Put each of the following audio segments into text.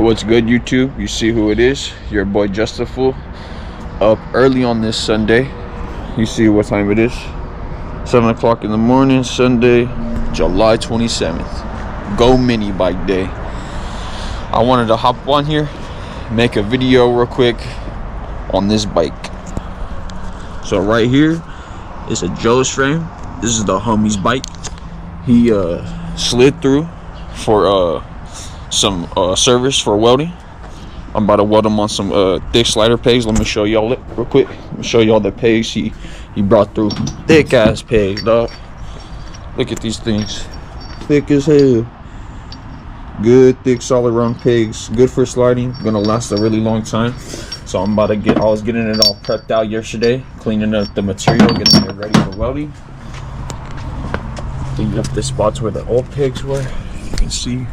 What's good, YouTube? You see who it is? Your boy Justafoo, up early on this Sunday. You see what time it is? 7 o'clock in the morning, Sunday, July 27th. Go mini bike day. I wanted to hop on here, make a video real quick on this bike. So right here is a Joe's frame. This is the homie's bike. He slid through for some service for welding. I'm about to weld him on some thick slider pegs. Let me show y'all it real quick. Let me show y'all the pegs he brought through. Thick ass pegs, dog. Look at these things, thick as hell. Good thick solid round pegs, good for sliding, gonna last a really long time. So I'm about to I was getting it all prepped out yesterday, cleaning up the material, getting it ready for welding. Cleaning up the spots where the old pegs were. You can see,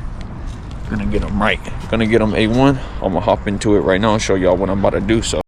gonna get them right, gonna get them A1. I'm gonna hop into it right now and show y'all what I'm about to do. So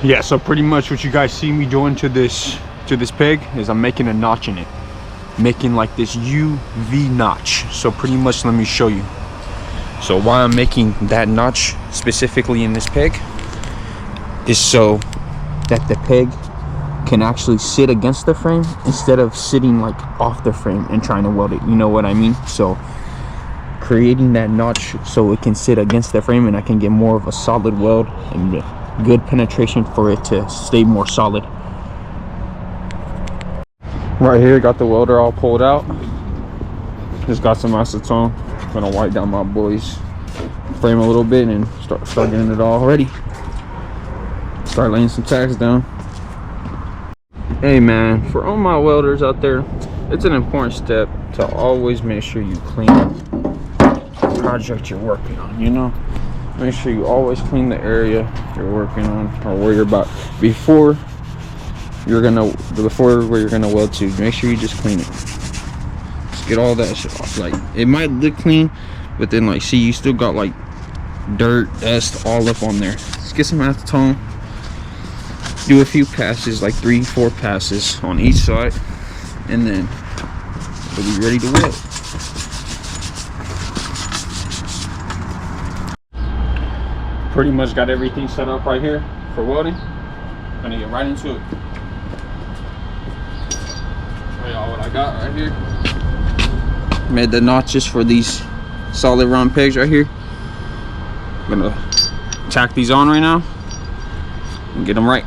yeah, so pretty much what you guys see me doing to this peg is I'm making a notch in it, making like this UV notch. So pretty much, let me show you. So why I'm making that notch specifically in this peg is so that the peg can actually sit against the frame instead of sitting like off the frame and trying to weld it, you know what I mean? So creating that notch so it can sit against the frame and I can get more of a solid weld and good penetration for it to stay more solid. Right here, got the welder all pulled out. Just got some acetone. Gonna wipe down my boy's frame a little bit and start getting it all ready. Start laying some tacks down. Hey man, for all my welders out there, it's an important step to always make sure you clean the project you're working on, you know? Make sure you always clean the area you're working on or where you're about before where you're gonna weld to. Make sure you just clean it. Just get all that shit off. Like, it might look clean, but then like, see, you still got like dirt, dust all up on there. Just get some acetone. Do a few passes, like 3-4 passes on each side, and then you'll be ready to weld. Pretty much got everything set up right here for welding. Gonna get right into it. Show y'all what I got right here. Made the notches for these solid round pegs right here. Gonna tack these on right now and get them right.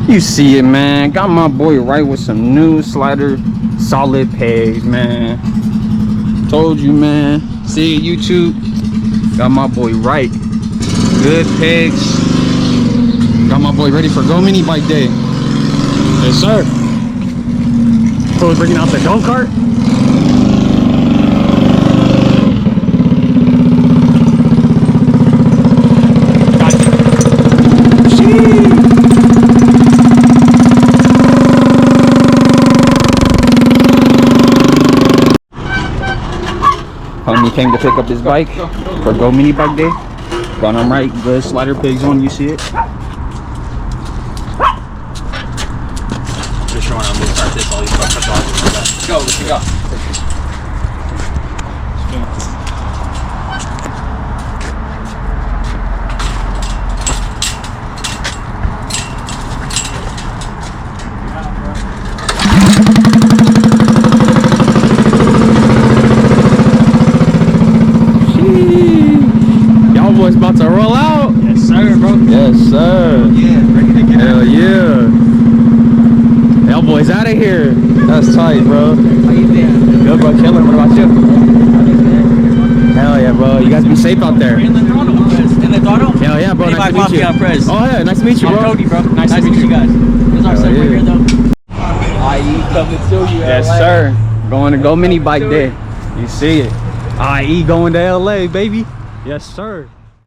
You see it, man. Got my boy right with some new slider solid pegs, man. Told you, man. See it, YouTube. Got my boy right. Good pegs. Got my boy ready for Go Mini Bike Day. Yes, sir. So we're bringing out the go-kart. Homie came to pick up his bike for Go Mini Bike Day. Got him right, good slider pigs on, you see it? Just showing I'm gonna start this all these fucking dogs. Let's go, let's go. Y'all boys about to roll out? Yes, sir, bro. Yes, sir. Yeah, ready to get Hell yeah. Y'all boys out of here. That's tight, bro. How you doing? Good, bro. Chilling. What about you? Hell yeah, bro. You guys be safe out there. InlandThrottle. InlandThrottle? Hell yeah, bro. Nice to meet you. I'm Prez. Oh, yeah. Nice to meet you, bro. I'm Cody, bro. Nice to meet you guys. This is our Hell segment yeah. here, though. IE coming to you. Yes, LA. sir. Going to Go Mini Bike Day. You see it. IE going to LA, baby. Yes, sir.